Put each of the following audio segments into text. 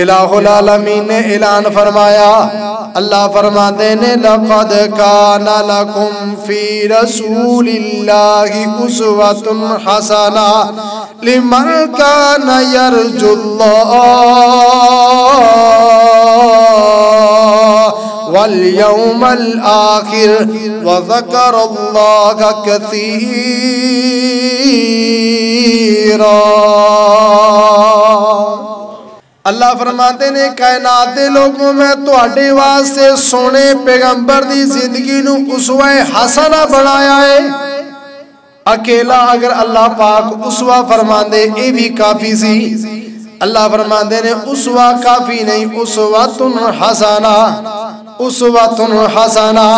الہ العالمین نے اعلان فرمایا، اللہ فرماتے نے لَقَدْ كَانَ لَكُمْ فِي رَسُولِ اللَّهِ أُسْوَةٌ حَسَنَةٌ لِمَنْ كَانَ يَرْجُو اللَّهَ وَالْيَوْمَ الْآخِرَ وَذَكَرَ اللَّهَ كَثِيرًا۔ اللہ فرماتے نے کائنات دے لوگوں میں تواڈے واسطے سونے پیغمبر دی زندگی نو اسوہ حسنہ بنایا ہے۔ اکیلا اگر اللہ پاک اسوہ فرماندے اے بھی کافی سی، اللہ فرماندے نے اسوہ کافی نہیں، اسوۃ حسنہ، اسوۃ حسنہ،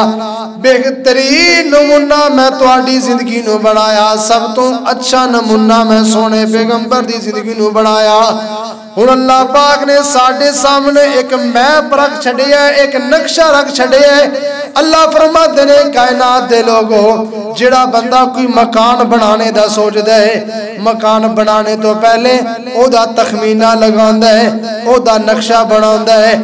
بہترین نمونہ میں تواڈی زندگی نو بنایا، سب تو اچھا نمونہ میں سونے پیغمبر دی زندگی نو بنایا۔ اور اللہ پاک نے ساڑھے سامنے ایک میپ رکھ چھڑے ہے، ایک نقشہ رکھ چھڑے ہے۔ اللہ فرماتے نے کائنات دے لوگو، جڑا بندہ کوئی مکان بنانے دا سوچ دے، مکان بنانے تو پہلے او دا تخمینہ لگاندہ ہے، او دا نقشہ بناندہ ہے،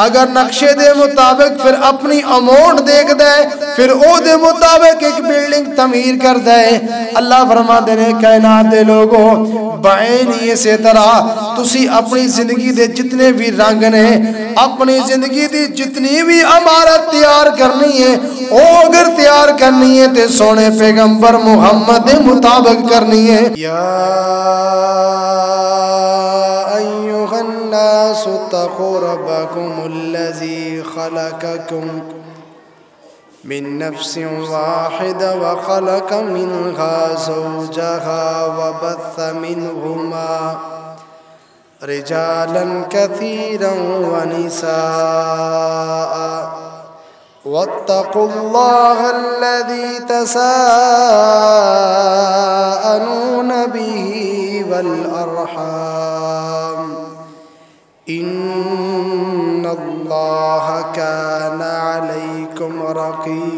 اگر نقشے دے مطابق پھر اپنی اماؤنٹ دیکھ دے، پھر او دے مطابق ایک بلڈنگ تعمیر کر دے۔ اللہ فرماتے نے کائنات دے لوگو، بعین اسی طرح تسی اپنی زندگی دے جتنے بھی رنگ نے، اپنی زندگی دی جتنی بھی عمارت تیار کرنی ہے، او اگر تیار کرنی ہے تے سونے پیغمبر محمد دے مطابق کرنی ہے۔ یا ایھا الناس اتقوا ربکم الذی خلقکم من نفس واحدة وخلق منها زوجها وبث منهما رجالا كثيرا ونساء واتقوا الله الذي تساءلون به والأرحام إن الله كان عليكم رقيبا۔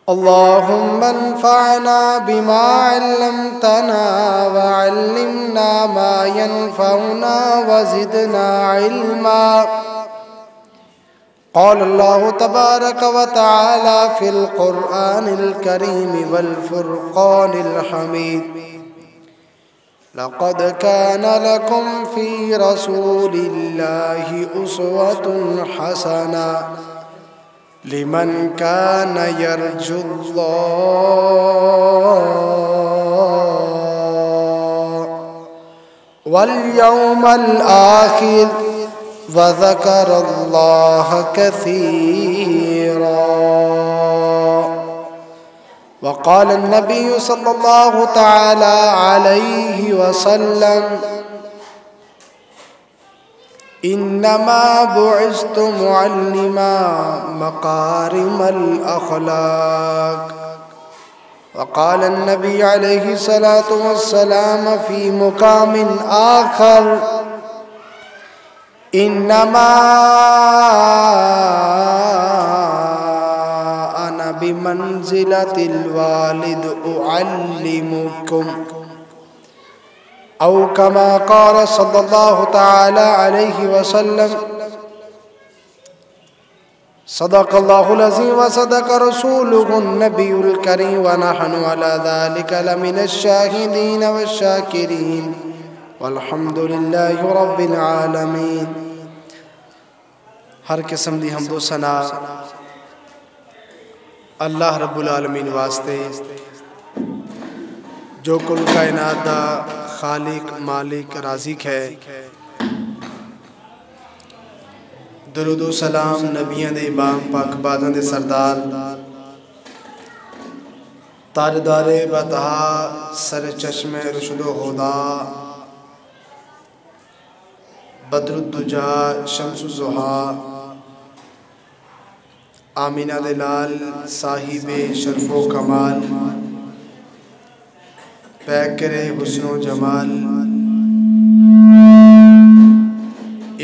اللهم انفعنا بما علمتنا وعلمنا ما ينفعنا وزدنا علما۔ قال الله تبارك وتعالى في القرآن الكريم والفرقان الحميد: لقد كان لكم في رسول الله أسوة حسنة لمن كان يرجو الله واليوم الآخر وذكر الله كثيرا۔ وقال النبي صلى الله تعالى عليه وسلم: إنما بعثت معلما مكارم الأخلاق۔ وقال النبي عليه الصلاة والسلام في مقام آخر: إنما أنا بمنزلة الوالد أعلمكم، أو كما قال صلى الله تعالى عليه وسلم: صدق الله العظيم وصدق رسوله النبي الكريم ونحن على ذلك لمن الشاهدين والشاكرين والحمد لله رب العالمين۔ ہر قسم دی حمد و ثنا اللہ رب العالمین واسطے، جو کل کائنات دا خالق مالک رازق ہے۔ درود و سلام نبیان دے امام پاک بادن دے سردار، تاجدار بتہا سر چشم رشد و ہدا، بدر الدجا شمس الضحا، آمینہ دلال صاحب شرف و کمال، پیکر حسن و جمال،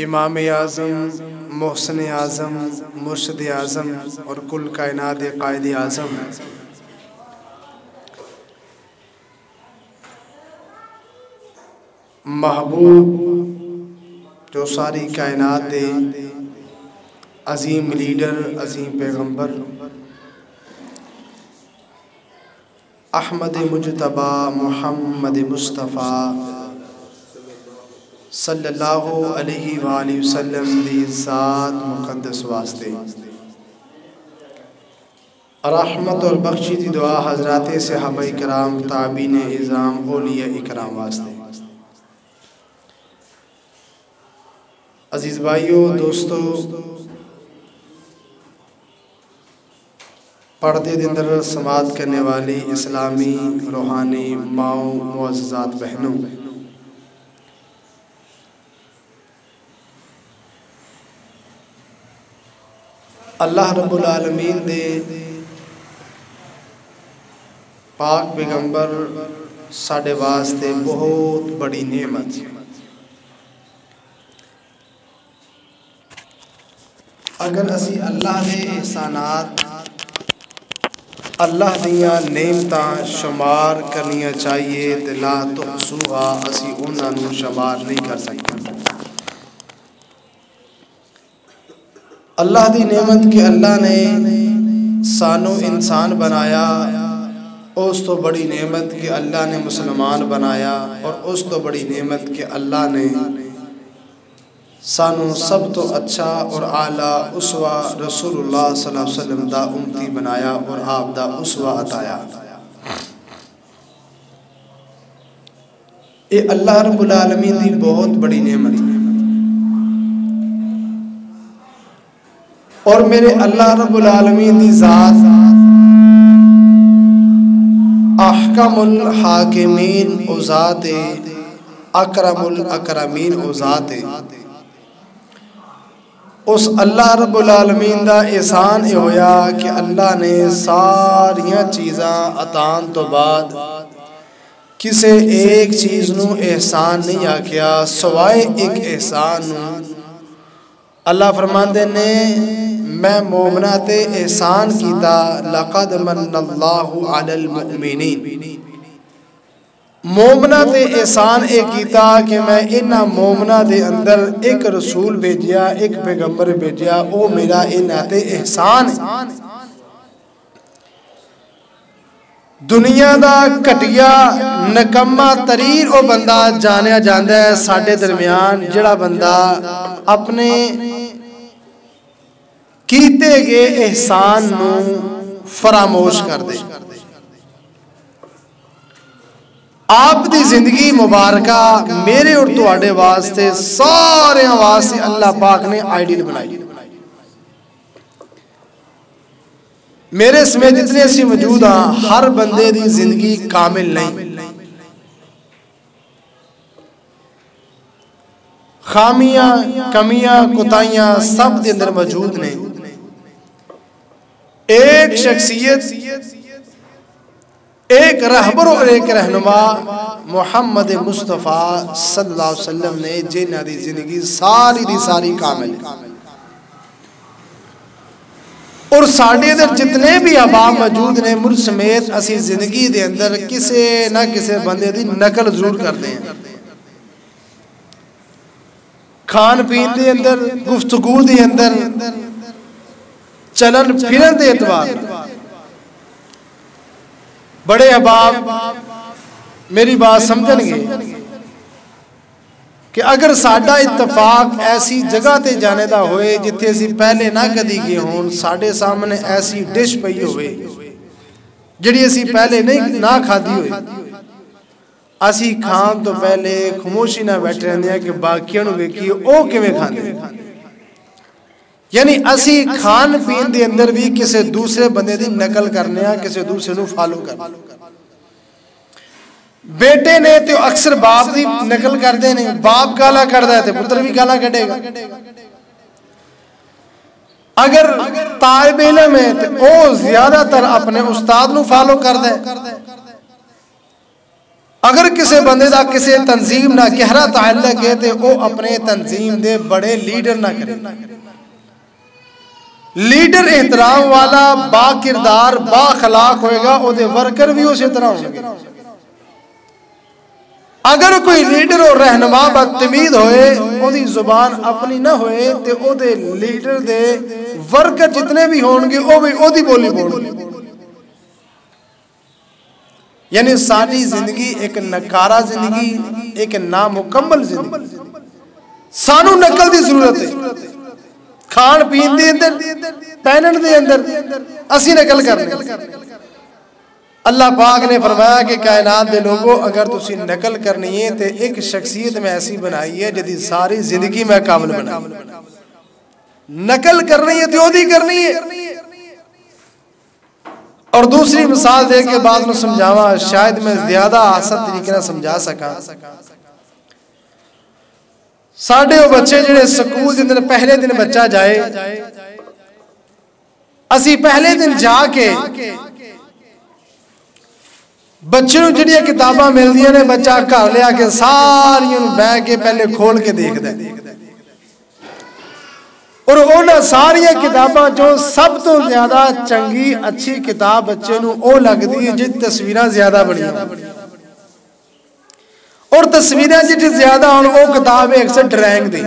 امام اعظم، محسن اعظم، مرشد اعظم اور کل کائنات قائد اعظم، محبوب جو ساری کائنات دے عظیم لیڈر، عظیم پیغمبر احمد مجتبی محمد مصطفیٰ صلی اللہ علیہ وآلہ وسلم دی ذات مقدس واسطے رحمت اور بخشی دی دعا حضرات صحابہ کرام، تابعین اعظام، اولیاء اکرام واسطے۔ عزیز بھائیو، دوستو، پردے دے اندر سماعت کرنے والی اسلامی روحانی ماؤں، معززات بہنوں، اللہ رب العالمین دے پاک پیغمبر ساڑے واسطے بہت بڑی نعمت۔ اگر اسی اللہ دے احسانات، اللہ دیاں نعمتاں شمار کرنیاں چاہیے تے لا تحصوہا، اسی انہاں نوں شمار نہیں کر سکتے۔ اللہ دی نعمت کہ اللہ نے سانو انسان بنایا، اس تو بڑی نعمت کہ اللہ نے مسلمان بنایا، اور اس تو بڑی نعمت کہ اللہ نے سانو سب تو اچھا اور اعلیٰ اسوہ رسول اللہ صلی اللہ علیہ وسلم دا امتی بنایا اور آپ دا اسوہ عطایا۔ یہ اللہ رب العالمین دی بہت بڑی نعمت ہے، اور میرے اللہ رب العالمین دی ذات احکم الحاکمین او ذات اکرم الاکرمین او ذات۔ اس اللہ رب العالمین دا احسان یہ ہویا کہ اللہ نے ساریاں چیزاں عطان تو بعد کسے ایک چیز نو احسان نہیں آکیا سوائے ایک احسان نو۔ اللہ فرماندے نے میں مومنہ تے احسان کیتا، لقد من اللہ علی المؤمنین، مومنہ تے احسان ایک کیتا کہ میں انہا مومنہ دے اندر ایک رسول بھیجیا، ایک پیغمبر بھیجیا، او میرا انہا تے احسان ہے۔ دنیا دا کٹیا نکمہ ترین او بندہ جانیا جاندہ ہے ساڑھے درمیان، جڑا بندہ اپنے کیتے گے احسان نو فراموش کر دے۔ آپ دی زندگی مبارکہ میرے اور تواڈے واسطے سارے واسطے اللہ پاک نے آئیڈیل بنائی۔ میرے سمیت جتنے سی موجود ہیں، ہر بندے دی زندگی کامل نہیں، خامیاں، کمیاں، کوتاہیاں سب دے اندر موجود نہیں۔ ایک شخصیت، ایک رہبر اور ایک رہنما محمد مصطفیٰ صلی اللہ علیہ وسلم نے جنہ دی زندگی ساری دی ساری کامل ہے، اور ساڑھے اندر جتنے بھی احباب موجود نے مجھ سمیت اسی زندگی دے اندر کسے نہ کسے بندے دی نقل ضرور کرتے ہیں۔ کھان پین دے اندر، گفتگو دے اندر، چلن پھرن دے اعتبار بڑے احباب میری بات سمجھن گے کہ اگر ساڑھا اتفاق ایسی جگہ تے جانے دا ہوئے جتھے اسی پہلے نہ کدی گئے ہون، ساڑھے سامنے ایسی ڈش پئی ہوئے جڑی اسی پہلے نہ کھادی ہوئے، اسی کھان تو پہلے خاموشی نہ بیٹھے رہنے ہیں کہ باقیوں نو ویکھیے او کیویں کھاندے۔ یعنی اسی کھان پین دے اندر بھی کسے دوسرے بندے دی نقل کرنے ہیں، کسے دوسرے نو فالو کرنے۔ بیٹے نے تو اکثر باپ دی نقل کر دے نہیں، باپ گالا کر دے تو پتر بھی گالا کٹے گا۔ اگر طالب علم ہے تو او زیادہ تر اپنے استاد نو فالو کر دے۔ اگر کسے بندے دا کسے تنظیم نہ گہرا تعلق ہے تو او اپنے تنظیم دے بڑے لیڈر نہ کرے۔ لیڈر احترام والا، با کردار، با خلاق ہوئے گا، او دے ورکر بھی اسی طرح ہوں گے۔ اگر کوئی لیڈر اور رہنما بدتمیز ہوئے او دی زبان اپنی نہ ہوئے تے او دے لیڈر دے ورکر جتنے بھی ہون گے او دی بولی بول گے. یعنی ساری زندگی ایک نکارہ زندگی، ایک نامکمل زندگی. سانو نقل دی ضرورت ہے. کھان پین دے اندر، پہنن دے اندر اسی نقل کرنے. اللہ پاک نے فرمایا کہ کائنات دے لوگوں اگر تسی نقل کرنی ہے تے ایک شخصیت میں ایسی بنائی ہے جدی ساری زندگی میں کامل بنائی. نقل کرنی ہے تو دی کرنی ہے. اور دوسری مثال دے کے بعد میں سمجھاوا، شاید میں زیادہ آسان طریقے نہ سمجھا سکا. ساڑھے وہ بچے جڑے سکول دن پہلے دن بچہ جائے، اسی پہلے دن جا کے بچے نو جڑی کتاباں مل دیا نے بچہ گھر لیا کے ساری بیٹھ کے پہلے کھول کے دیکھ دے. اور اونا ساری کتاباں جو سب تو زیادہ چنگی اچھی کتاب بچے نو او لگ دی جت تصویریں زیادہ بڑی ہیں. اور تصویریں جت زیادہ ہوں او کتاب ایک سے ڈرائنگ دی.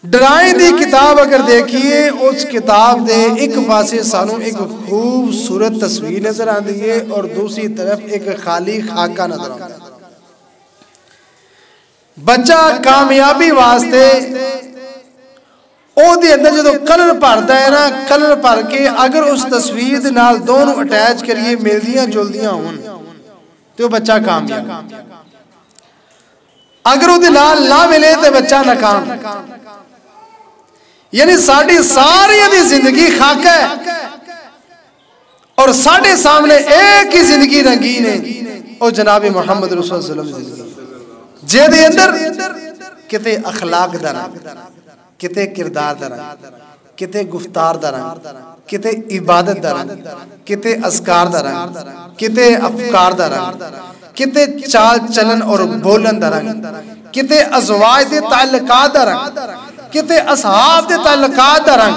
ڈرائنگ دی کتاب اگر دیکھئے اس کتاب دے ایک پاسے سانوں ایک خوبصورت تصویر نظر آن دیئے اور دوسری طرف ایک خالی خاکہ نظر آن دیئے. بچہ کامیابی واسطے او دے اندر جو کلر پڑھتا ہے نا، کلر پڑھ کے اگر اس تصویر دے نال دونوں اٹیچ کریے ملدیاں جلدیاں ہون تو بچہ کامیاب. اگر وہ دے نال نہ ملے تو بچہ ناکام. یعنی ساڑھی ساری دی زندگی خاکہ ہے اور ساڑھے سامنے ایک ہی زندگی رنگین ہے، او جناب محمد رسول صلی اللہ علیہ وسلم جے دے اندر کتے اخلاق درنگ، کتے کردار درنگ، کتے گفتار درنگ، کتے عبادت درنگ، کتے اذکار درنگ، کتے افکار درنگ، کتے چال چلن اور بولن درنگ، کتے ازواج دے تعلقات درنگ، کتے اصحاب دے تعلقات درنگ،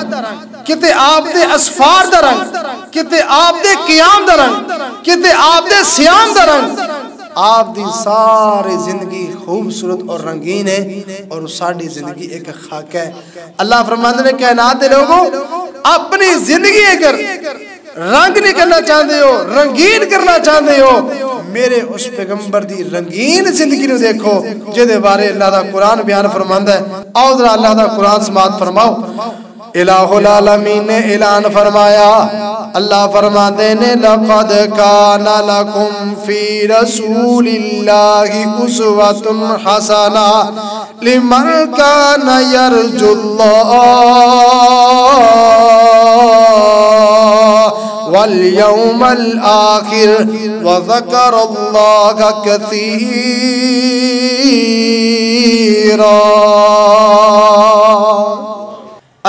کتے آپ دے اسفار درنگ، کتے آپ دے قیام درنگ، کتے آپ دے سیام درنگ. آپ دی سارے زندگی خوبصورت اور رنگین ہے اور ساری زندگی ایک خاک ہے. اللہ فرماتے نے کائنات دے لوگوں اپنی زندگی اگر رنگ نہیں کرنا چاہتے ہو، رنگین کرنا چاہتے ہو، میرے اس پیغمبر دی رنگین زندگی نو دیکھو جدے بارے اللہ دا قرآن بیان فرماندا ہے. آؤ ذرا اللہ دا قرآن سماعت فرماؤ. الہ العالمین نے اعلان فرمایا، اللہ فرماتے نے لَقَدْ كَانَ لَكُمْ فِي رَسُولِ اللَّهِ أُسْوَةٌ حَسَنَةٌ لِمَنْ كَانَ يَرْجُو اللَّهَ وَالْيَوْمَ الْآخِرَ وَذَكَرَ اللَّهَ كَثِيرًا.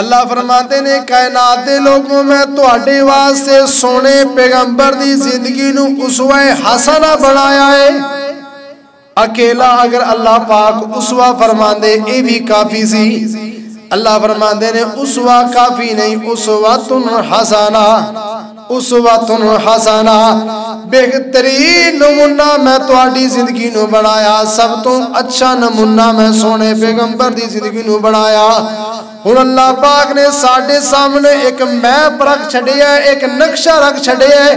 اللہ فرماتے نے کائنات دے لوگوں میں تواڈے واسطے سونے پیغمبر دی زندگی نو اسوہ حسنہ بنایا ہے. اکیلا اگر اللہ پاک اسوہ فرماندے اے بھی کافی سی. اللہ فرماندے نے اسوہ کافی نہیں، اسوۃ حسنہ، اسوۃ حسنہ بہترین نمونہ میں تواڈی زندگی نو بنایا. سب تو اچھا نمونہ میں سونے پیغمبر دی زندگی نو بنایا. ہن اللہ پاک نے ساڈے سامنے ایک میپ رکھ چھڑیا ہے، ایک نقشہ رکھ چھڑیا ہے.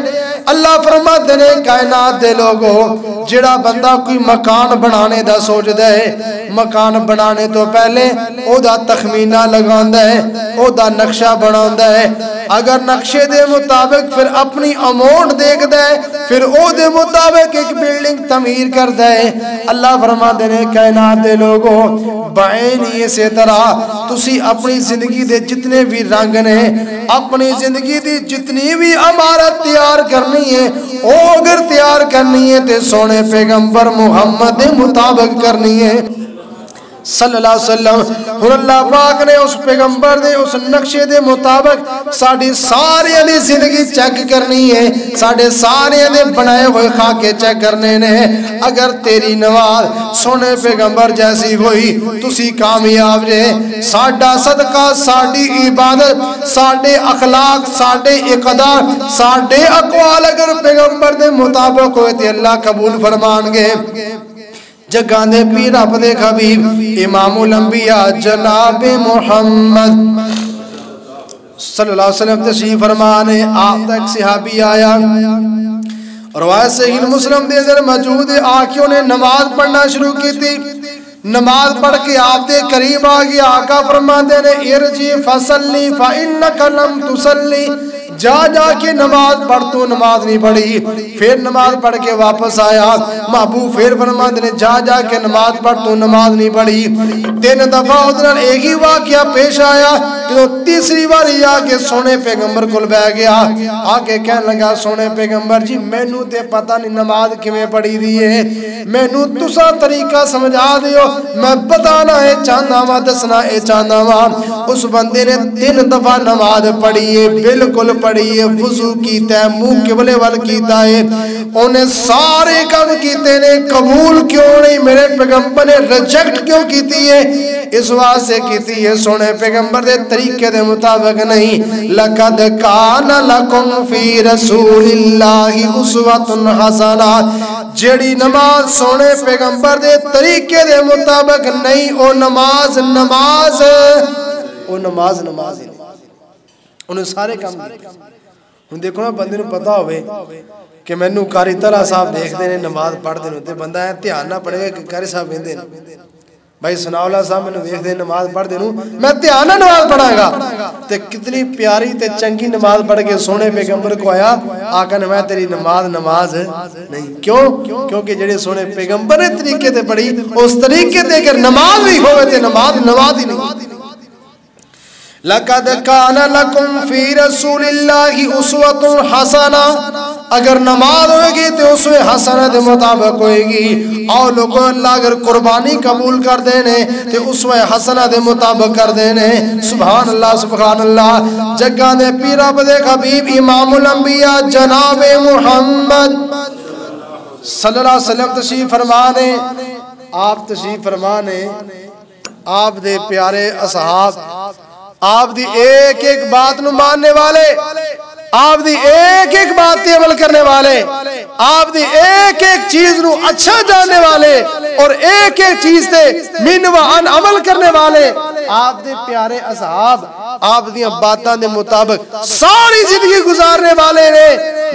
اللہ فرماتے نے کائنات دے لوگوں جڑا بندہ کوئی مکان بنانے دا سوچ دے، مکان بنانے تو پہلے او دا تخمینہ لگاندا ہے، او دا نقشہ بناوندا ہے. اگر نقشے دے مطابق پھر اپنی اماؤنٹ دیکھ دے، پھر او دے مطابق ایک بلڈنگ تعمیر کر دے. اللہ فرماتے نے کائنات دے لوگوں بعین اسی طرح تسی اپنی زندگی دے جتنے بھی رنگ نے، اپنی زندگی دی جتنی بھی عمارت تیار کرنی ہے، او اگر تیار کرنی ہے تے سونے پیغمبر محمد دے مطابق کرنی ہے صلی اللہ علیہ وسلم. اور اللہ پاک نے اس پیغمبر دے اس نقشے دے مطابق ساڑھی سارے دی زندگی چیک کرنی ہے، ساڑھے سارے دے بنائے ہوئے خاکے چیک کرنے نے. اگر تیری نواز سونے پیغمبر جیسی ہوئی تسی کامیاب جے. ساڑھا صدقہ، ساڑھی عبادت، ساڑھے اخلاق، ساڑھے اقدار، ساڑھے اقوال اگر پیغمبر دے مطابق ہوئے تے اللہ قبول فرمان گے. جگہ دے پیر رب دے حبیب امام الانبیاء جناب محمد صلی اللہ علیہ وسلم تشریف فرمانے آپ تک صحابی آیا روایت صحیح مسلم دے اندر موجود ہے آنکھوں نے نماز پڑھنا شروع کی تھی نماز پڑھ کے آپ دے قریب آ گیا آقا فرماتے نے ارجی فصلی فإنک لم تصلی جا جا کے نماز پڑھ تو نماز نہیں پڑھی پھر نماز پڑھ کے واپس آیا محبوب پھر فرماتے نے جا جا کے نماز پڑھ تو نماز نہیں پڑھی 3 دفعہ ادھر ایک ہی واقعہ پیش آیا کہ تیسری بار آ کے سونے پیغمبر کو بہ گیا آ کے کہنے لگا سونے پیغمبر جی مینوں تے پتہ نہیں نماز کیویں پڑھی دی ہے مینوں تسا طریقہ سمجھا دیو میں بتانا ہے چاہنا وا دسنا ہے چاہنا وا اس بندے نے 3 دفعہ نماز پڑھی ہے بالکل پڑھی ہے وضو کیتا ہے منہ قبلے وال کیتا ہے انہیں سارے کام کیتے نے قبول کیوں نہیں میرے پیغمبر نے ریجیکٹ کیوں کیتی ہے اس واسطے کیتی ہے سونے پیغمبر دے طریقے دے مطابق نہیں لقد کان لکم فی رسول اللہ اسوۃ حسنہ جڑی نماز سونے پیغمبر دے طریقے دے مطابق نہیں او نماز ہی انہیں سارے کام ہوں دیکھو نا بندے نو پتا ہوئے کہ مینوں قاری طلحہ صاحب دیکھ دے نے نماز پڑھ دے تے بندہ ہے دھیان نہ پڑے گا کہ قاری صاحب کہندے بھائی ثناء اللہ صاحب مینوں دیکھ دے نماز پڑھ دے میں دھیان نہ نماز پڑھاں گا تے کتنی پیاری تے چنگی نماز پڑھ کے سونے پیغمبر کو آیا آقا نے میں تیری نماز نہیں کیوں کیونکہ جڑے سونے پیغمبر نے طریقے تے پڑھی اس طریقے تے اگر نماز بھی ہوئے تے نماز ہی نہیں لَقَدْ كَانَ لَكُمْ فِي رَسُولِ اللَّهِ أُسْوَةٌ حَسَنَةٌ اگر نماز ہوئے گی تو اسوہ حسنہ دے مطابق ہوئے گی اور لوگوں اللہ اگر قربانی قبول کر دینے تو اسوہ حسنہ دے مطابق کر دینے سبحان اللہ جگہ دے پیرہ بدے حبیب امام الانبیاء جناب محمد صلی اللہ علیہ وسلم تشریف فرمانے آپ دے پیارے اصحاب آپ دی ایک ایک بات نو ماننے والے آپ دی ایک ایک بات تے عمل کرنے والے آپ دی ایک ایک چیز نو اچھا جاننے والے اور ایک ایک چیز تے من و عن عمل کرنے والے آپ دے پیارے اصحاب آپ دی باتاں دے مطابق ساری زندگی گزارنے والے نے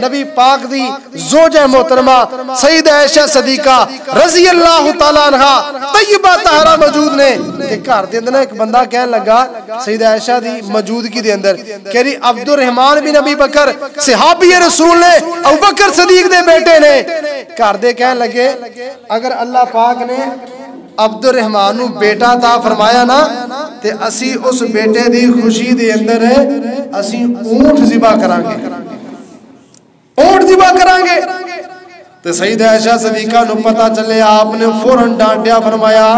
نبی پاک دی زوجہ محترمہ سیدہ عائشہ صدیقہ رضی اللہ تعالیٰ عنہ طیبہ طاہرہ موجود نے ایک گھر دے اندر ایک بندہ کہنے لگا سیدہ عائشہ دی موجودگی دے اندر کہہ رہی عبد الرحمن بن ابی بکر صحابی رسول نے ابو بکر صدیق دے بیٹے نے گھر دے کہنے لگے اگر اللہ پاک نے عبد الرحمن نو بیٹا عطا فرمایا نا تے اسی اس بیٹے دی خوشی دے اندر اسی اونٹ ذبح کریں گے تے سیدہ عائشہ صدیقہ نو پتہ چلے آپ نے فوراً ڈانٹیا فرمایا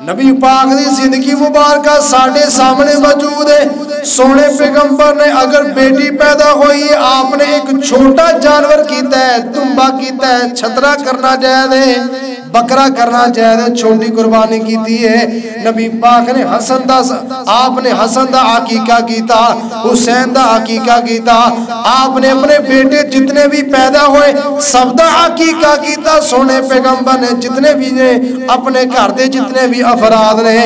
نبی پاک دی زندگی مبارکہ ساڑھے سامنے موجود ہے سونے پیغمبر نے اگر بیٹی پیدا ہوئی ہے آپ نے ایک چھوٹا جانور کیتا ہے دمبا کیتا ہے چھترا کرنا جائز ہے بکرا کرنا جائز ہے چھوٹی قربانی کیتی ہے نبی پاک نے آپ نے حسن دا عقیقہ کیتا حسین دا عقیقہ کیتا آپ نے اپنے بیٹے جتنے بھی پیدا ہوئے سب دا عقیقہ کیتا سونے پیغمبر نے جتنے بھی نے اپنے گھر دے جتنے بھی افراد نے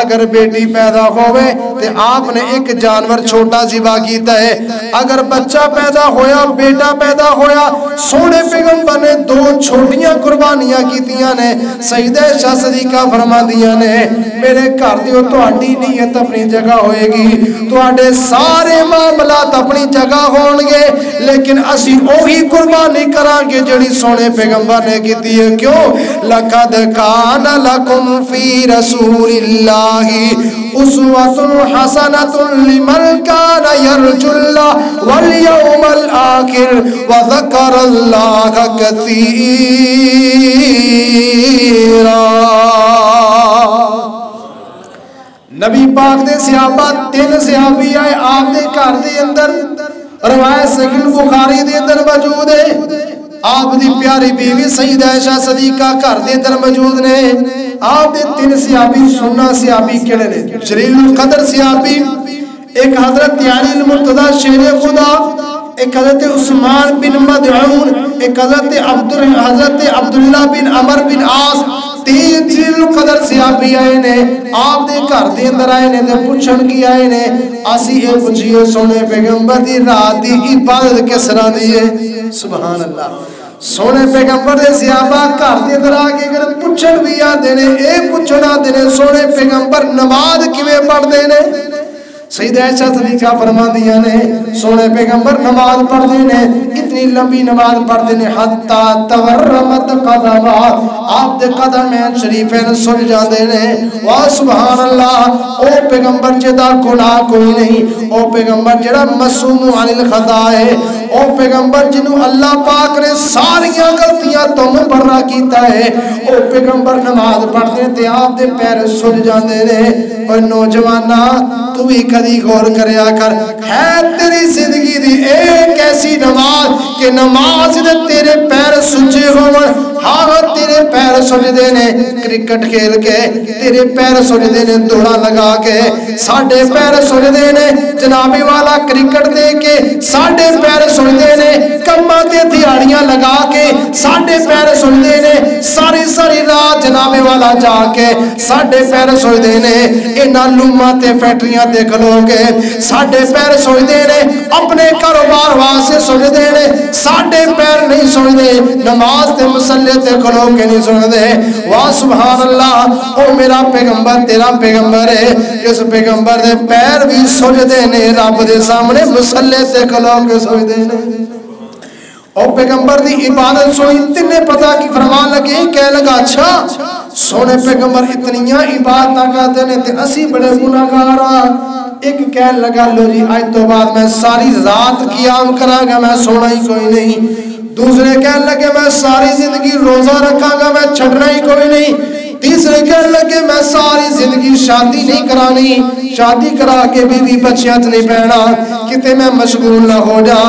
اگر بیٹی پیدا ہوئے تو آپ نے ایک جانور چھوٹا ذبح کیتا ہے اگر بچہ پیدا ہویا بیٹا پیدا ہویا سونے پیغمبر نے 2 چھوٹیاں قربانیاں کیتیاں نے سیدہ عائشہ صدیقہ فرما دیا نے میرے گھر دیو تہاڈی نیت اپنی جگہ ہوئے گی تہاڈے سارے معاملات اپنی جگہ ہون گے لیکن اسی اوہی قربانی کران گے جڑی سونے پیغمبر نے کیتی ہے کیوں لقد کان لکم فی رسول اللہ اسوۃ حسنۃ لمن کان یرجو اللہ والیوم الآخر وذکر اللہ کثیرا نبی پاک دے صحابہ 3 صحابی آئے آپ دے گھر دے اندر روایت صحیح بخاری دے اندر موجود ہے آپ دی پیاری بیوی سیدہ عائشہ صدیقہ گھر دے اندر موجود نے آپ دے 3 صحابی سننا صحابی کیڑے نے جلیل القدر صحابی ایک حضرت علی المرتضی شیر خدا ایک حضرت عثمان بن مدعون ایک حضرت عبداللہ بن عمر بن عاص تیز قدر صحابی آئے نے آپ دے گھر دے اندر آئے نے تے پوچھن کی آئے نے اسی اے پوچھیے سونے پیغمبر دی رات دی عبادت کس طرح دی ہے سبحان اللہ سونے پیغمبر دے صحابہ گھر دے اندر آ کے اگر پوچھن بھی آتے نے اے پوچھنا آتے نے سونے پیغمبر نماز کیویں پڑھدے نے سیدہ عائشہ صدیقہ فرما دیا نے سونے پیغمبر نماز پڑھتے نے اتنی لمبی نماز پڑھتے نے حتی تورمت قدمات آپ دے قدم شریفین سن جاندے نے واہ سبحان اللہ او پیغمبر جدا گناہ کوئی نہیں او پیغمبر جڑا معصوم عن الخطا ہے او پیغمبر جنوں اللہ پاک نے ساریاں غلطیاں تو مبرہ کیتا ہے او پیغمبر نماز پڑھتے تے آپ دے پیر سن جاندے نے اور نوجوانہ تو بھی کدی غور کریا کر ہے تیری زندگی دی ایک ایسی نماز کہ نماز دے تیرے پیر سجے ہون ہاں تیرے پیر سجدے نے کرکٹ کھیل کے تیرے پیر سجدے نے دوڑا لگا کے ساڑھے پیر سجدے نے جنابی والا کرکٹ دے کے ساڑھے پیر سجدے نے کمہ تے دیاڑیاں لگا کے ساڑھے پیر سجدے نے ساری رات جنابی والا جا کے ساڑھے پیر سجدے نے انہاں لومہ تے فیکٹریاں تے کھلو کے ساڑھے پیر سجدے نے اپنے کاروبار واسطے سجدے نے ساڑھے پیر نہیں سجدے نماز تے مسلے تے کھلو کے نہیں سجدے واہ سبحان اللہ او میرا پیغمبر تیرا پیغمبر ہے اس پیغمبر دے پیر بھی سجدے نے رب دے سامنے مسلے تے کھلو کے سجدے نے او پیغمبر دی عبادت سنی تنے پتہ کی فرمان لگے کہہ لگا اچھا سونے پیغمبر اتنیاں عبادتاں کرتے نے تے اسی بڑے گناہگار ہاں ایک کہہ لگا لو جی آج تو بعد میں ساری رات قیام کراں گا میں سونا ہی کوئی نہیں دوسرے کہنے لگے میں ساری زندگی روزہ رکھاں گا میں چھڑنا ہی کوئی نہیں تیسرے کہنے لگے میں ساری زندگی شادی نہیں کرانی شادی کرا کے بیوی بچیاں نہیں پہنا کتے میں مشغول نہ ہو جا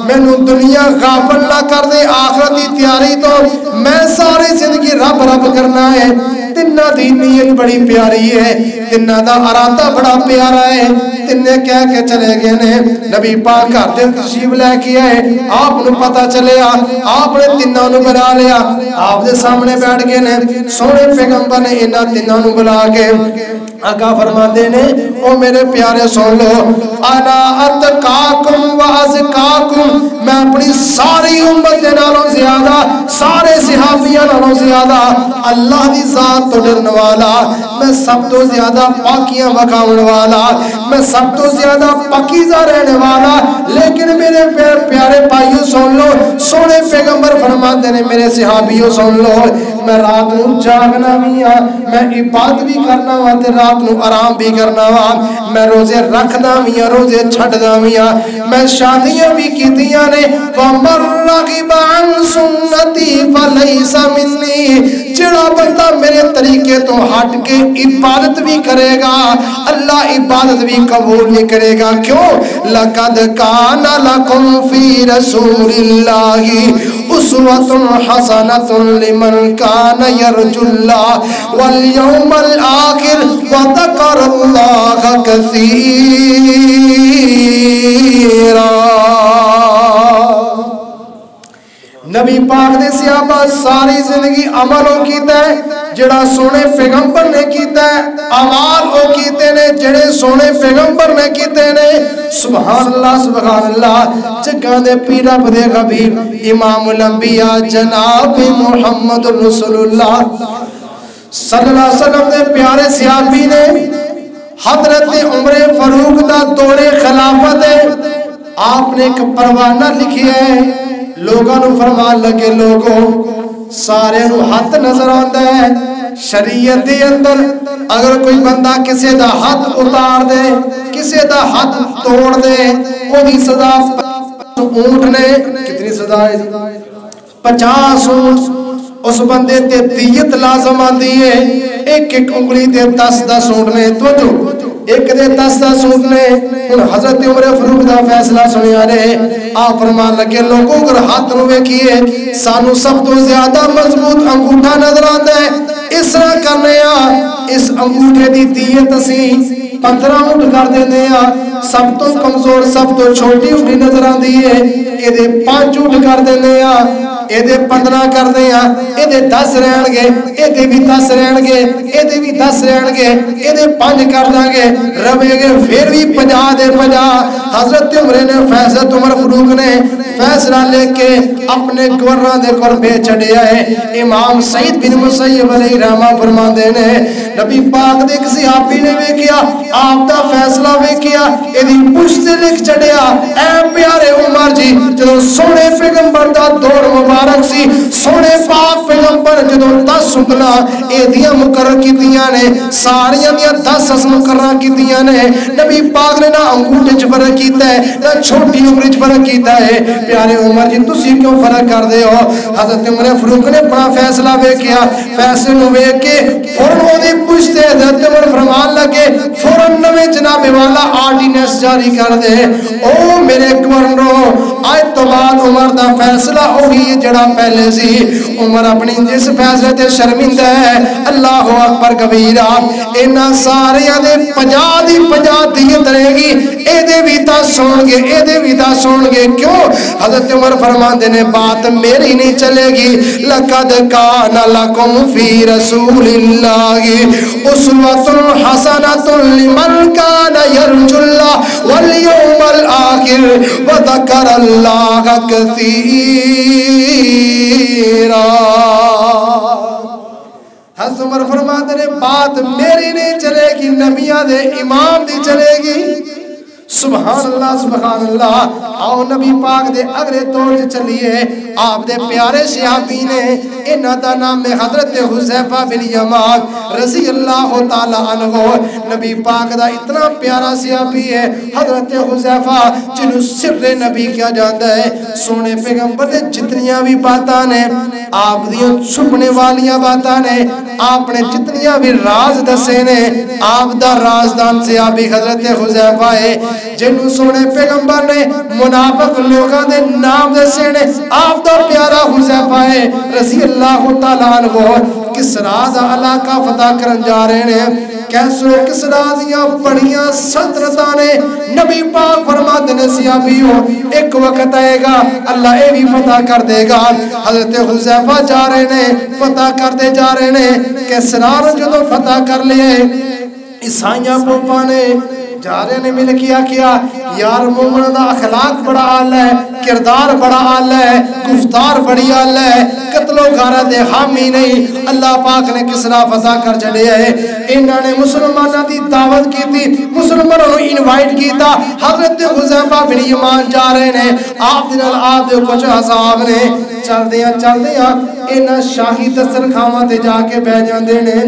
میں نو دنیا غافل نہ کر دے آخرت دی تیاری تو میں ساری زندگی رب رب کرنا ہے تنہ دی نیت بڑی پیاری ہے تنہ دا ارادہ بڑا پیارا ہے تنہ کہہ کے چلے گئے نے نبی پاک گھر دے تشریف لے کے آئے آپ نو پتہ چلے آپ نے تنہ نو بنا لیا آپ دے سامنے بیٹھ گئے نے سونے پیغمبر نے انہاں تنہ نو بلا کے آقا فرما دینے او میرے پیارے سن لو انا اتقاکم و ازکاکم میں اپنی ساری امت دے نالوں زیادہ سارے صحابیاں نالوں زیادہ اللہ دی ذات تو ڈرن والا میں سب تو زیادہ پاکیاں وکھاون والا میں سب تو زیادہ پاکیزہ رہنے والا لیکن میرے پیارے بھائیو سن لو سونے پیغمبر فرماتے نے میرے صحابیوں سن لو میں رات نو جاگنا بھی ہاں میں عبادت بھی کرنا ہوا تے رات نو آرام بھی کرنا ہوا میں روزے رکھدا بھی ہاں روزے چھڈدا بھی ہاں میں شادیاں بھی کیتیاں نے وَمَن رَغِبَ عَن سُنَّتِي فَلَيْسَ مِنِّي جڑا بندہ میرے طریقے تو ہٹ کے عبادت بھی کرے گا اللہ عبادت بھی قبول نہیں کرے گا کیوں لَقَدْ كَانَ لَكُمْ فِي رَسُولِ اللَّهِ أُسْوَةٌ حَسَنَةٌ لِمَنْ كَانَ يَرْجُو اللَّهَ وَالْيَوْمَ الْآخِرَ وَذَكَرَ اللَّهَ كَثِيرًا نبی پاک نے صحابہ ساری زندگی عملوں کیتا ہے جڑا سونے پیغمبر نے کیتا ہے عمال او کیتے نے جڑے سونے پیغمبر نے کیتے نے سبحان اللہ جگہ دے پیرا بدے غبیر امام الانبیاء جناب محمد رسول اللہ صلی اللہ علیہ وسلم دے پیارے صحابی نے حضرت عمر فاروق دا دور خلافت ہے آپ نے ایک پروانہ لکھی ہے لوگوں نو فرمان لگے لوگوں سارے نو ہاتھ نظر آندا ہے شریعت دے اندر اگر کوئی بندہ کسے دا ہاتھ اتار دے کسے دا ہاتھ توڑ دے او دی سزا اونٹ نے کتنی سزا ہے 50 اونٹ اس بندے تے دیت لازم آندی ہے ایک ایک انگلی تے 10 اونٹ نے توجہ ایک دے 10 اونٹ نے ان حضرت عمر فاروق دا فیصلہ سنیا نے آپ فرمان لگے لوگوں اگر ہاتھ نو ویکھیے سانو سب تو زیادہ مضبوط انگوٹھا نظر آتا ہے اس طرح کرنے اس انگوٹھے دی دیت اسی 15 اونٹ کر دینے سب تو کمزور سب تو چھوٹی انگلی نظر آندی ہے یہ 5 اونٹ کر دینے اے دے 15 کر دے ہیں، اے دے 10 رہن گے، اے دے بھی 10 رہن گے، اے دے بھی 10 رہن گے، اے دے 5 کر دیں گے، روے گے پھر بھی 50 دے 50۔ حضرت عمر نے فیصلہ عمر فاروق نے فیصلہ لے کے اپنے گورنر دے کول بھیج چھڈیا ہے۔ امام سعید بن مسیب علیہ رحمہ فرماندے نے نبی پاک دے ایک صحابی نے ویکھیا آپ دا فیصلہ ویکھیا ایدی پشت سے لکھ چھڈیا اے پیارے عمر جی جدوں سونے پیغمبر دا دور مبارک سی، سونے پاک پیغمبر جدوں 10 سنگلاں ایدیاں مقرر کیتیاں نے، ساریاں دیاں 10 اسم مقرر کیتیاں نے، نبی پاک نے نہ انگوٹھے چ فرق کیتا ہے نہ چھوٹی عمر چ فرق کیتا ہے۔ پیارے عمر جی تسی کیوں فرق کر دے ہو؟ حضرت عمر فاروق نے اپنا فیصلہ ویکھیا، فیصلے نو ویکھ کے فوراً اودی پوچھتے حضرت عمر فرمان لگے فوراً نویں جناب والا آرڈیننس جاری کر دے۔ او میرے گورنرو آج تو بعد عمر دا فیصلہ وہی جڑا پہلے سی۔ عمر اپنی جس فیصلے تے شرمندہ ہے، اللہ اکبر کبیرہ، انہاں ساریاں دے 50 دی 50 دیت رہے گی، اے دے بھی 10 سون گے، اے دے بھی 10 سون گے۔ کیوں؟ حضرت عمر فرماندے نے بات میری نہیں چلے گی، لَقَدْ كَانَ لَكُمْ فِي رَسُولِ اللَّهِ أُسْوَةٌ حَسَنَةٌ لِمَنْ كَانَ يَرْجُو اللَّهَ وَالْيَوْمَ الْآخِرَ وَذَكَرَ اللَّهَ كَثِيرًا۔ حضرت عمر فرماتے نے بات میری نہیں چلے گی، نبیہ دے امام دی چلے گی۔ سبحان اللہ سبحان اللہ۔ آؤ نبی پاک دے اگلے طور سے چلیے، آپ دے پیارے صحابی نے، انہاں دا نام ہے حضرت حذیفہ بن یمان رضی اللہ تعالیٰ عنہ۔ نبی پاک دا اتنا پیارا صحابی ہے حضرت حذیفہ جنہوں سر نبی کیا جاندہ ہے۔ سونے پیغمبر دے جتنیاں بھی باتاں نے، آپ دیوں چھپنے والیاں باتاں نے، آپ نے جتنیاں بھی راز دسے نے، آپ دا رازدان صحابی حضرت حذیفہ ہے جنہوں سونے پیغمبر نے منافق لوگاں دے نام دسے نے۔ آپ دا پیارا حذیفہ ہے رضی اللہ تعالیٰ عنہ کس راز علاقہ فتح کرن جا رہے ہیں، کیسو کس رازیاں بڑیاں سلطنتاں نے۔ نبی پاک فرماتے نے صحابیوں ایک وقت آئے گا اللہ اے بھی فتح کر دے گا۔ حضرت حذیفہ جا رہے نے، فتح کر دے جا رہے نے، کس راز جدو فتح کر لیے عیسائیاں پوپا نے جا رہے نے مل کیا یار مومن دا اخلاق بڑا آلہ ہے، کردار بڑا آلہ ہے، گفتار بڑی آلہ ہے، قتل و غارت دے حامی نہیں۔ اللہ پاک نے کسرا فتح کر چڑے ہے، انہوں نے مسلمانہ دی دعوت کی تھی، مسلمانوں نے انوائٹ کی تھا۔ حضرت حذیفہ بن یمان جا رہے نے، آپ دن آپ دے کچھ حساب نے چل دیاں انہاں شاہی دسترخوان تے جا کے بہ جاندے نے۔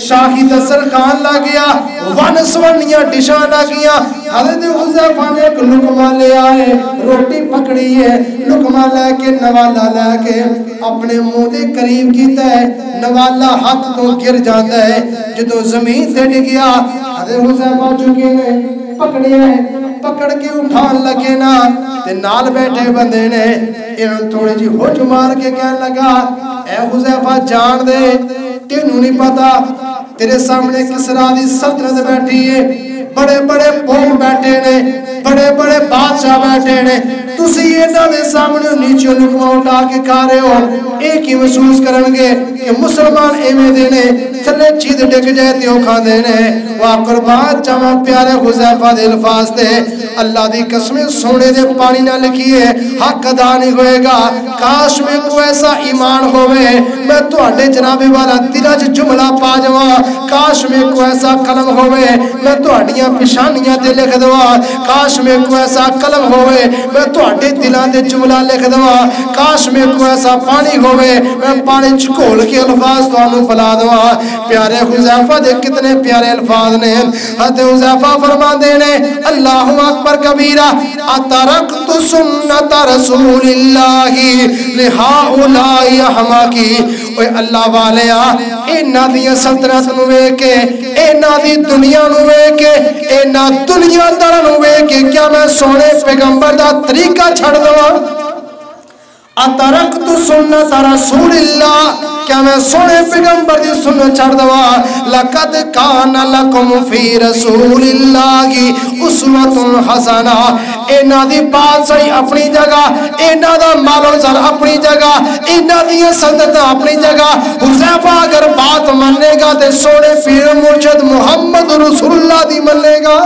شاہی دسترخوان لگیا، ون سونیاں ڈشاں لگیاں، حضرت حذیفہ نے ایک لقمہ لے آئے، روٹی پکڑی ہے، لقمہ لے کے نوالا لے کے اپنے منہ دے قریب کیتا ہے، نوالا ہاتھ تو گر جاتا ہے، جدو زمین تے ڈگیا حضرت حذیفہ چکے نے پکڑیا ہے، پکڑ کے اٹھان لگے نا تے نال بیٹھے بندے نے انہوں تھوڑے جی ہوچ مار کے کہنے لگا اے حذیفہ جان دے تینوں نہیں پتا تیرے سامنے کسرا دی سلطنت بیٹھی ہے، بڑے بڑے پوپ بیٹھے نے، بڑے بڑے بادشاہ بیٹھے نے، تسی انہاں دے سامنے نیچے لقمہ اٹھا کے کھا رہے ہو، ایک ہی محسوس کرنگے کہ مسلمان ایمیں دینے تھلے چیز ڈگ جائے تیوں کھا دینے۔ واہ قربان چاہاں پیارے حذیفہ دے الفاظ دے، اللہ دی قسمیں سونے دے پانی نہ لکھیے حق ادا نہیں ہوئے گا۔ کاش میں کوئی ایسا ایمان ہوئے میں تو اڈے جناب والا دلج جملہ پا جوا، کاش میں کوئی ایسا قلم ہوئے میں تو اڈیاں پشانیاں دے لکھ دوا، کاش میں کوئی ایسا قلم ہوئے میں تو اڈے دلان دے جملہ لکھ دوا، کاش میں کوئی ایسا پانی ہوئے میں پانی چکول کے الفاظ تو انہوں پلا دوا۔ پیارے حذیفہ دے کتنے پیارے الفاظ نے۔ حضرت حذیفہ فرما دینے اللہ اکبر کبیرہ اترکت سنت رسول اللہ لہؤلاء احماقی۔ اوہ اللہ والیا اینا دی سلطنت نوے کے، اینا دی دنیا نوے کے، اینا دنیا در نوے کے، کیا میں سونے پیغمبر دا طریقہ چھڑ دوا؟ اترکت سنت رسول اللہ، کیا میں سونے پیغمبر دی سنت چھڑ دوا لقد کان لکم فی رسول اللہ اسوۃ حسنہ انہاں دی بات صحیح اپنی جگہ انہاں دا مال و زر اپنی جگہ انہاں دی سنت اپنی جگہ حذیفہ اگر بات مانے گا تے سونے پیر مرشد محمد رسول اللہ دی مانے گا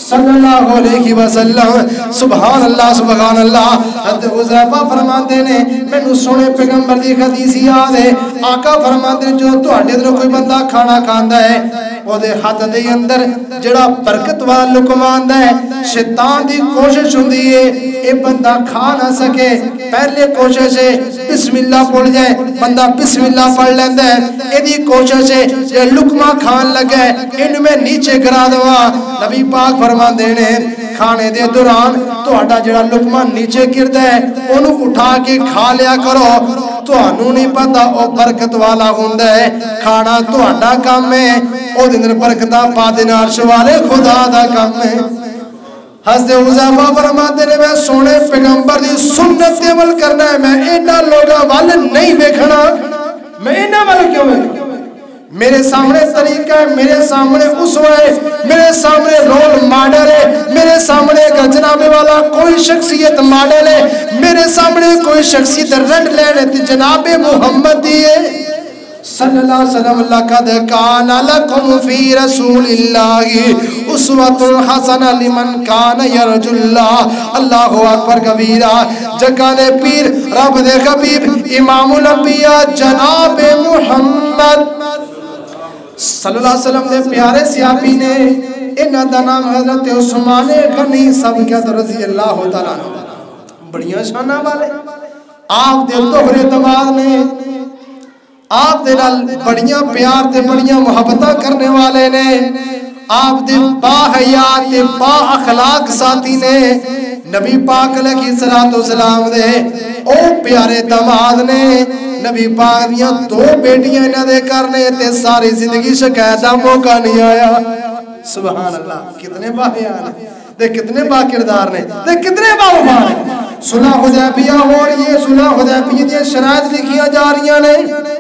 صلی اللہ علیہ وسلم سبحان اللہ حضرت حذیفہ فرماتے نے مینوں سونے پیغمبر دی حدیث یاد ہے آقا فرماتے جو تواڈے اندر کوئی بندہ کھانا کھاندا ہے او دے ہاتھ دے اندر جڑا برکت والا لقمہ آندا ہے شیطان دی کوشش ہوندی ہے اے بندہ کھا نہ سکے پہلے کوشش ہے بسم اللہ پڑھ جائے بندہ بسم اللہ پڑھ لیندا ہے اے دی کوشش ہے کہ لقمہ کھان لگے ان میں نیچے گرا دوا نبی پاک فرماندے نے کھانے دے دوران تہاڈا جڑا لقمہ نیچے گردا ہے اونوں اٹھا کے کھا لیا کرو تہانوں نہیں پتہ او برکت والا ہوندا ہے کھانا تہاڈا کام ہے او دے اندر برکتاں پا دینا عرش والے خدا دا کام ہے حضرت حذیفہ فرماتے نے میں سونے پیغمبر دی سنت تے عمل کرنا ہے میں انہاں لوگاں وال نہیں ویکھنا میں انہاں وال کیوں ویکھوں میرے سامنے طریقہ ہے میرے سامنے اسوہ ہے میرے سامنے رول ماڈل ہے میرے سامنے اگر جناب والا کوئی شخصیت ماڈل ہے میرے سامنے کوئی شخصیت رنڈ لینے تے جناب محمد دیئے صلی اللہ علیہ وسلم لقد کان لکم فی رسول اللہ اسوۃ حسنہ لمن کان یرجو اللہ اللہ اکبر کبیرہ جگانے پیر رب دے حبیب امام الانبیاء جناب محمد صلی اللہ علیہ وسلم دے پیارے صحابی نے انہاں دا نام حضرت عثمان غنی صاحب رضی اللہ تعالیٰ بڑیاں شانہ والے آپ دے دوہرے دماغ نے آپ دے نال بڑیاں پیار تے بڑیاں محبتاں کرنے والے نے آپ دے با حیات تے با اخلاق ساتھی نے نبی پاک علیہ السلام دے او پیارے داماد نے نبی پاک دیاں دو بیٹیاں انہاں دے کرنے تے ساری زندگی شکایت دا موقع نہیں آیا سبحان اللہ کتنے با حیات ہیں تے کتنے با کردار نے تے کتنے با وفا نے صلح حدیبیہ ہو رہی ہے صلح حدیبیہ دی شرائط لکھیاں جا رہی نے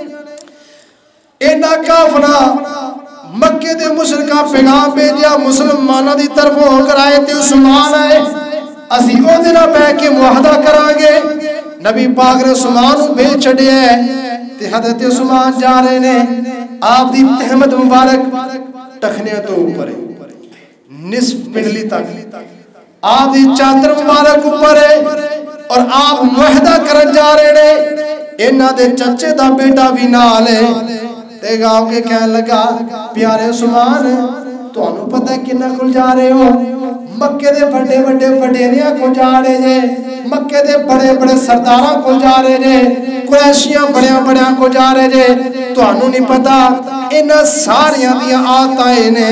اینا کافرہ مکے دے مشرکہ پیغام بھیجیا مسلمانوں دی طرف ہو کر آئے تے عثمان آئے اسی او دنہ بے کے معاہدہ کرانگے نبی پاک نے عثمان بھیج چھڑے ہیں تے حضرت عثمان جا رہے نے آپ دی تہمت مبارک ٹخنے تو اوپر ہے نصف پنڈلی تک آپ دی چادر مبارک اوپر ہے اور آپ معاہدہ کرن جا رہے نے انہاں دے چچے دا بیٹا بھی نال ہے تے گاؤں کے کہنے لگا پیارے عثمان تو انہوں پتہ ہے کنہ کل جا رہے ہو مکے دے بڑے بڑے وڈیریاں کو جا رہے جے مکے دے بڑے بڑے سرداراں کو جا رہے جے قریشیاں بڑے بڑے کو جا رہے جے تو انہوں نہیں پتہ انہاں ساریاں دیاں آتائیں نے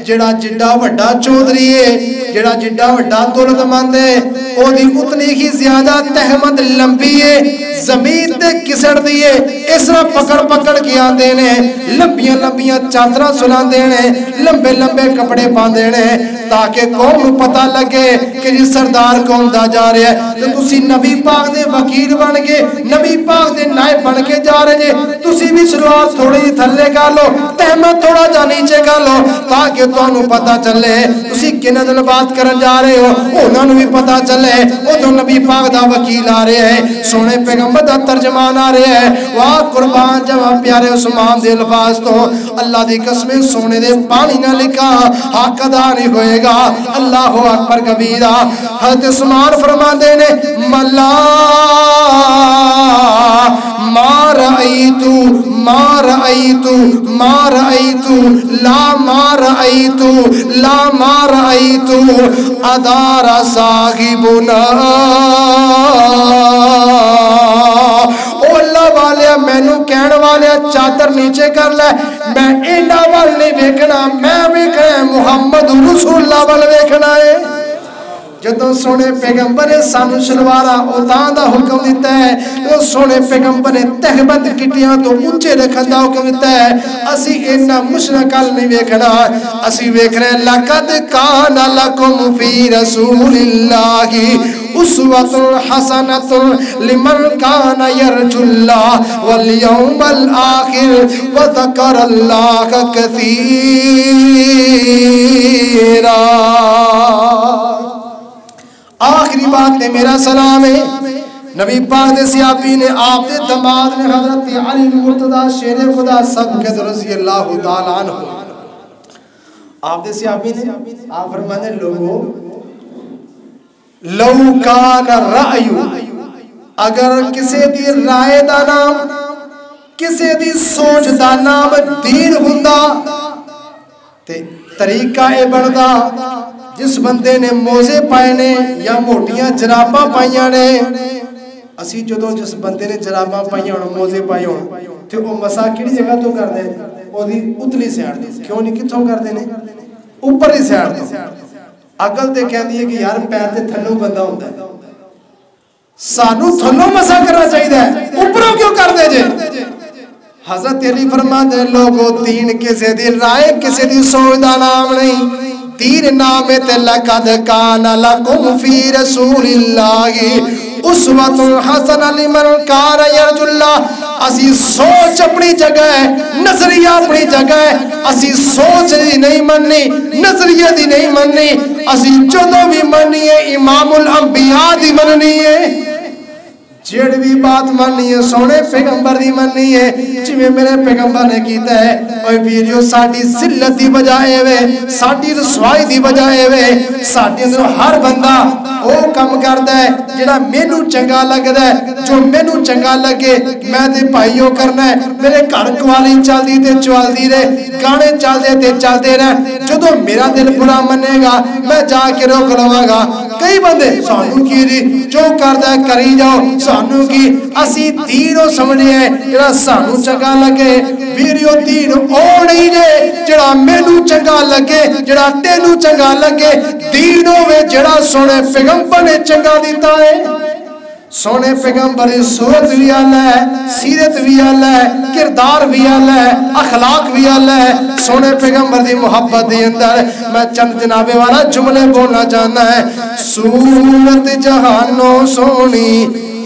جڑا جڈا وڈا چودھری ہے جڑا جڈا وڈا دولت مند ہے او دی اتنی ہی زیادہ تہمت لمبی ہے زمین تے کسڑ دیئے اس طرح پکڑ پکڑ کے آن دینے لمبیاں لمبیاں چادرہ سلان دینے لمبے لمبے کپڑے پان دینے تاکہ قوم پتہ لگے کہ یہ سردار قوم دا جا رہے ہیں تو تسی نبی پاک دے وکیل بن کے نبی پاک دے نائب بن کے جا رہے ہیں تسی بھی شروعات تھوڑی تھلے کا لو تہمت تھوڑا جا نیچے کا لو تاکہ تو انہوں پتہ چلے تسی کنہ دن بات کرن جا رہے ہو انہوں بھی پتہ چلے وہ تو نبی پاک دا وکیل آ رہے ہیں سونے پیغمبر دا ترجمان آ رہے ہیں واہ قربان جب پیارے عثمان دے الفاظ تو اللہ دی قسمیں سونے دے پانی نہ لکھا حق ادا نہیں ہوئے گا اللہ اکبر کبیرہ حضرت عثمان فرما دینے ملا ما رأیتو ما رأیتو ما رأیتو لا ما رأیتو لا ما رأیتو ادار صاحبنا او اللہ والے میں نو کہنے والے چادر نیچے کر لے میں ایڈا وال نہیں ویکھنا میں ویکھنا محمد رسول اللہ وال ویکھنا ہے جدوں سونے پیغمبر نے سانو شلوارا اتاں دا حکم دیتا ہے تو سونے پیغمبر نے تہمت کٹیاں تو اونچے رکھن دا حکم دیتا ہے اسی اینا مشرکل نہیں ویکھنا اسی ویکھ رہے لقد کان لکم فی رسول اللہ اسوۃ حسنۃ لمن کان یرجو اللہ والیوم الآخر وذکر اللہ کثیرا۔ آخری بات نے میرا سلام ہے، نبی پاک دے سیابی نے آپ دے دماد نے حضرت علی مرتضی شیر خدا سب کے رضی اللہ تعالیٰ عنہ، آپ دے سیابی نے آپ فرمانے لوگوں لو کان رأی، اگر کسی دی رائے دا نام، کسی دی سوچ دا نام دین ہوندا تے طریقہ اے بندا جس بندے نے موزے پائے نے یا موٹیاں جراباں پائیاں نے، اسی جدوں جس بندے نے جراباں پائیاں ہون موزے پائے ہون تے او مسا کیڑی جگہ تو کر دے، او دی اتلی سیڑ دے، کیوں نہیں کتھوں کر دے نے اوپر ہی سیڑ دے۔ عقل تے کہندی ہے کہ یار پیر تے تھلوں بندہ ہوندا ہے، سانو تھلوں مسا کرنا چاہیے، اوپروں کیوں کر دے جے؟ حضرت علی فرماتے ہیں لوگو دین کسی دی رائے کسی دی سوچ دا نام نہیں، دین نام تے لقد کان لکم فی رسول اللہ اسوۃ حسنۃ لمن کان یرجو اللہ۔ اسی سوچ اپنی جگہ ہے، نظریہ اپنی جگہ ہے، اسی سوچ دی نہیں مننی، نظریہ دی نہیں مننی، اسی جدوں بھی مننی ہے امام الانبیاء دی مننی ہے، جیڑ بھی بات مننی ہے سونے پیغمبر دی مننی ہے، جویں میرے پیغمبر نے کیتا ہے۔ اوے ویڈیو ساڈی ذلت دی بجائے وے، ساڈی رسوائی دی بجائے وے، ساڈے اندر ہر بندہ او کم کردا ہے جڑا مینوں چنگا لگدا ہے، جو مینوں چنگا لگے میں تے بھائیو کرنا ہے۔ میرے گھر قوالی چلدی تے چلدی رہے، گانے چلدے تے چلدے رہے، جدوں میرا دل برا منے گا میں جا کے روک لواں گا۔ کئی بندے سانوں کی جی جو کردا ہے کری جاؤ، سانوں کی اسی دین او سمجھے ہیں جڑا سانوں چنگا لگے۔ ویڈیو دین او نہیں جے جڑا مینوں چنگا لگے، جڑا تینوں چنگا لگے، دین ہوے جڑا سونے پیغمبر نے چنگا دیتا ہے۔ سونے پیغمبر صورت بھی آلہ ہے، سیرت بھی آلہ ہے، کردار بھی آلہ ہے، اخلاق بھی آلہ ہے۔ سونے پیغمبر دی محبت دی اندر میں چند جنابے والا جملے بولنا چاہنا ہے۔ صورت جہانوں سونی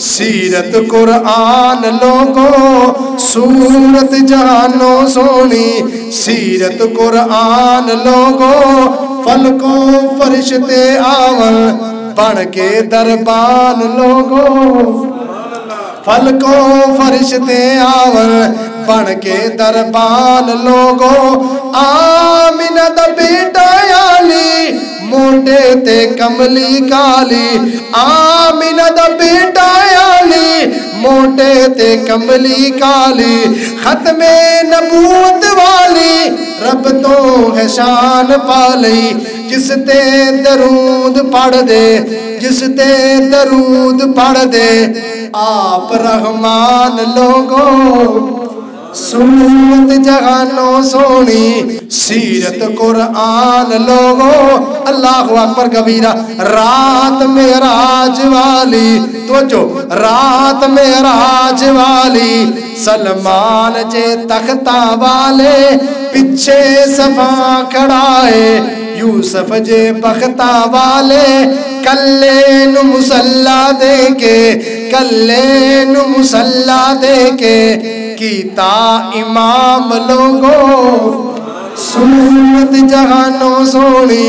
سیرت قرآن لوگوں، صورت جہانوں سونی سیرت قرآن لوگوں، فلکوں فرشتے آون بن کے دربان لوگوں، فلکوں فرشتے آون بن کے دربان لوگوں۔ آمینہ دا بیٹا علی موٹے تے کملی کالی، آمینہ دا بیٹا علی موٹے تے کملی کالی، ختم نبوت والی رب تو ہے شان پالی، جس تے درود پڑھ دے، جس تے درود پڑھ دے آپ رحمان لوگوں۔ صورت جہانوں سونی سیرت قرآن لوگوں، اللہ اکبر کبیرہ۔ رات معراج والی توجہ، رات معراج والی، سلمان جے تختہ والے پچھے صفا کھڑائے، یوسف جے بختہ والے کلے نو مسلح دے کے، کلے نو مسلح دے کے کیتا امام لوگوں۔ صورت جہانوں سونی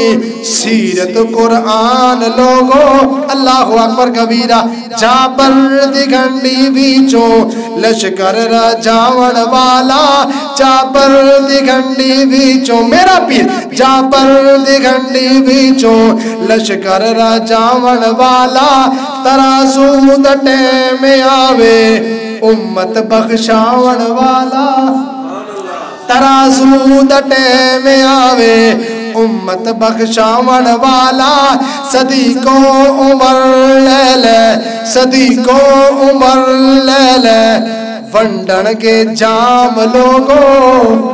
سیرت قرآن لوگوں، اللہ اکبر کبیرہ۔ جابر دی گھنڈی ویچوں لشکر راجاون والا، جابر دی گھنڈی ویچوں میرا پیر، جابر دی گھنڈی ویچوں لشکر راجاون والا، ترازو دٹے میں آوے امت بخشاون والا، ترازو دٹے میں آوے امت بخشاون والا، صدیقو عمر لے لے، صدیقو عمر لے لے ونڈن کے جام لوگوں۔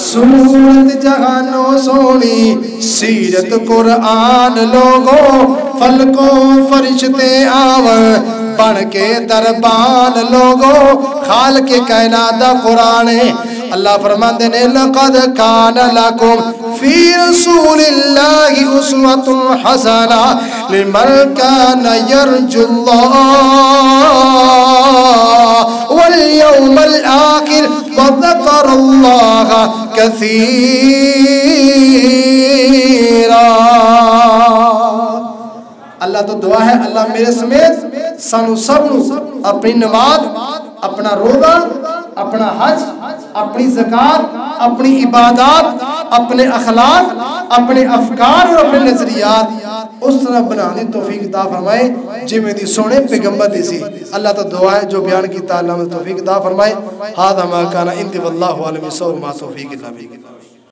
صورت جہانوں سونی سیرت قرآن لوگوں، فلکوں فرشتے آون بن کے دربان لوگوں۔ خالق کائنات دا قرآن ہے، اللہ فرماتے ہیں لقد کان لکم فی رسول اللہ اسوۃ حسنہ لمن کان یرجو اللہ والیوم الآخر وذکر اللہ کثیرا۔ اللہ تو دعا ہے اللہ میرے سمیت سانو سب اپنی نماز، اپنا روزہ، اپنا حج، اپنی زکات، اپنی عبادات، اپنے اخلاق، اپنے افکار اور اپنے نظریات اس طرح بنانے توفیق عطا فرمائے جی میں دی سونے پیغمبر دی سی۔ اللہ تو دعا ہے جو بیان کی تعالیٰ میں توفیق عطا فرمائے۔ ھذا ما کان عندی واللہ اعلم بالصواب، ما توفیق الا باللہ۔